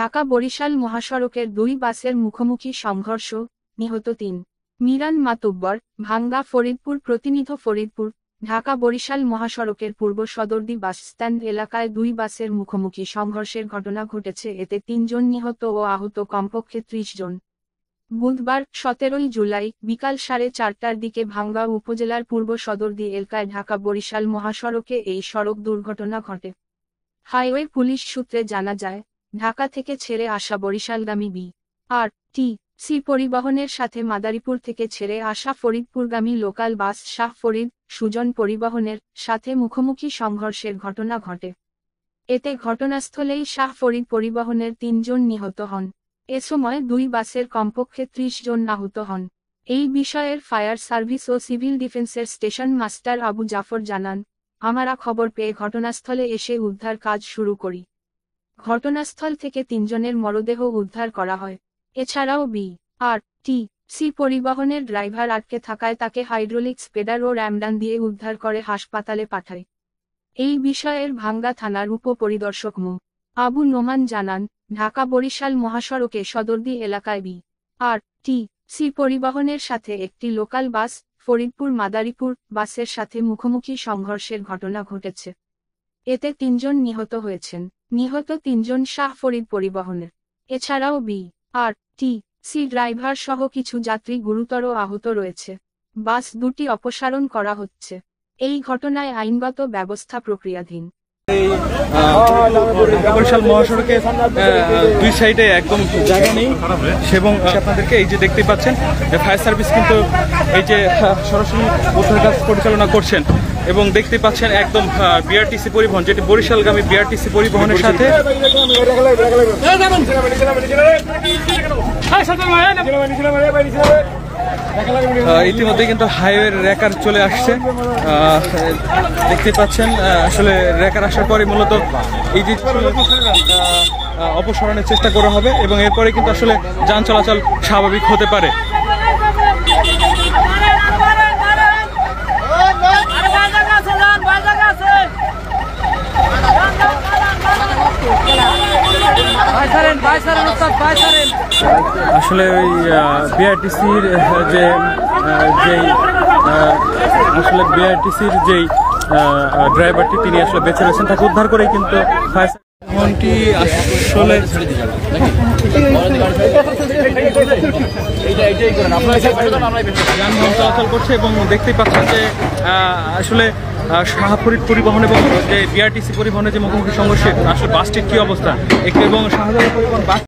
ঢাকা বরিশাল মহাসড়কের দুই বাসের মুখোমুখি সংঘর্ষ, নিহত ৩। মিরান মাতুব্বর, ভাঙ্গা ফরিদপুর প্রতিনিধি ফরিদপুর। ঢাকা বরিশাল মহাসড়কের পূর্ব সদরদি বাসস্ট্যান্ড এলাকায় দুই বাসের মুখোমুখি সংঘর্ষের ঘটনা ঘটেছে, এতে ৩ জন নিহত ও আহত কমপক্ষে ৩০ জন। বুধবার ১৭ জুলাই বিকাল ৪:৩০টার দিকে ভাঙ্গা উপজেলার পূর্ব সদরদি এলাকায় ঢাকা বরিশাল মহাসড়কে এই সড়ক দুর্ঘটনা ঘটে। হাইওয়ে পুলিশ সূত্রে জানা যায়, ঢাকা থেকে ছেড়ে আসা বরিশালগামী বি.আর.টি.সি পরিবহনের সাথে মাদারীপুর থেকে ছেড়ে আসা ফরিদপুরগামী লোকাল বাস শাহ ফরিদ সুজন পরিবহনের সাথে মুখোমুখি সংঘর্ষের ঘটনা ঘটে। এতে ঘটনাস্থলেই শাহ ফরিদ পরিবহনের ৩ জন নিহত হন। এ সময় দুই বাসের কমপক্ষে ৩০ জন আহত হন। এই বিষয়ের ফায়ার সার্ভিস ও সিভিল ডিফেন্সের স্টেশন মাস্টার আবু জাফর জানান, আমরা খবর পেয়ে ঘটনাস্থলে এসে উদ্ধার কাজ শুরু করি। ঘটনাস্থল থেকে ৩ জনের মরদেহ উদ্ধার করা হয়। এছাড়াও বি.আর.টি.সি পরিবহনের ড্রাইভার আটকে থাকায় তাকে হাইড্রোলিক স্পেডার ও র্যামডান দিয়ে উদ্ধার করে হাসপাতালে পাঠায়। এই বিষয়ের ভাঙ্গা থানার উপপরিদর্শক মো. আবু নোমান জানান, ঢাকা বরিশাল মহাসড়কে সদরদি এলাকায় বি.আর.টি.সি পরিবহনের সাথে একটি লোকাল বাস ফরিদপুর মাদারীপুর বাসের সাথে মুখোমুখি সংঘর্ষের ঘটনা ঘটেছে। এতে ৩ জন নিহত হয়েছেন। নিহত ৩ জন শাহ ফরিদ পরিবহনের। এছাড়াও বি.আর.টি.সি ড্রাইভার সহ কিছু যাত্রী গুরুতর আহত রয়েছে। বাস দুটি অপসারণ করা হচ্ছে। এই ঘটনায় আইনগত ব্যবস্থা প্রক্রিয়াধীন। বরিশাল মহাসড়কে দুই সাইডে একদম জায়গা নেই এবং আপনাদেরকে এই যে দেখতে পাচ্ছেন ফায়ার সার্ভিস কিন্তু এই যে সরাসরি উদ্ধার কাজ পরিচালনা করছেন এবং দেখতে পাচ্ছেন একদম বিআরটিসি পরিবহন, যেটি বরিশালগামী বিআরটিসি পরিবহনের সাথে ইতিমধ্যে কিন্তু হাইওয়ের রেকার চলে আসছে। দেখতে পাচ্ছেন আসলে রেকার আসার পরে মূলত এই যে অপসারণের চেষ্টা করা হবে এবং এরপরে কিন্তু আসলে যান চলাচল স্বাভাবিক হতে পারে। আসলে ওই বিআরটিসির আসলে বিআরটিসির যেই ড্রাইভারটি তিনি আসলে বেঁচে রয়েছেন, তাকে উদ্ধার করেই কিন্তু এমনটি আসলে যানবাহন চলাচল করছে এবং দেখতেই পাচ্ছেন যে আসলে শাহ ফরিদ পরিবহন এবং যে বিআরটিসি পরিবহনের যে মুখোমুখি সংঘর্ষে আসলে বাসটির কি অবস্থা এবং শাহজালাল পরিবহন বাস